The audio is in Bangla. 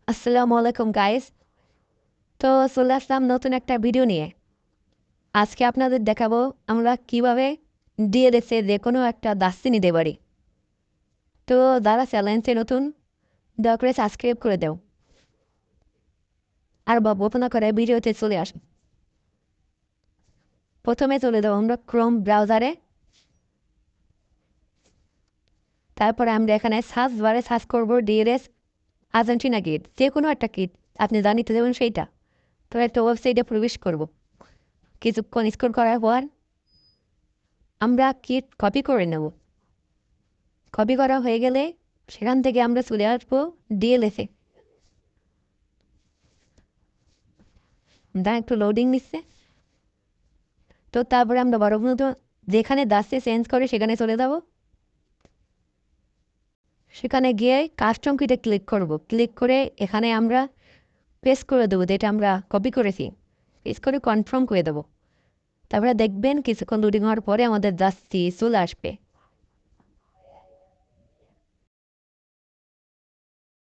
আসসালামু আলাইকুম গাইস। তো চলে আসলাম নতুন একটা ভিডিও নিয়ে। আজকে আপনাদের দেখাবো আমরা কিভাবে ডিএলএসে যে কোনো একটা দাস্তি নিতে পারি। তো যারা চ্যালেঞ্জে নতুন, দয়া করে সাবস্ক্রাইব করে দাও আর বপনা করে ভিডিওতে চলে আসুন। প্রথমে চলে যাবো আমরা ক্রোম ব্রাউজারে। তারপরে আমরা এখানে সার্চ বারে সার্চ করবো ডিএলএস আর্জেন্টিনা কিট, যে কোনো একটা কিট আপনি জানিতে দেবেন সেইটা। তো একটা ওয়েবসাইটে প্রবেশ করব। কিছুক্ষণ স্ক্রল করার পর আমরা কিট কপি করে নেব। কপি করা হয়ে গেলে সেখান থেকে আমরা চলে আসবো ডিএলএসে। একটু লোডিং নিচ্ছে। তো তারপরে আমরা বড় মতো যেখানে দাসে চেঞ্জ করে সেখানে চলে যাব। সেখানে গিয়ে কাস্টম কিটে ক্লিক করব। ক্লিক করে এখানে আমরা পেস্ট করে দেবো যেটা আমরা কপি করেছি। পেস্ট করে কনফার্ম করে দেবো। তারপরে দেখবেন কিছুক্ষণ লোডিং হওয়ার পরে আমাদের দাসটি চলে আসবে।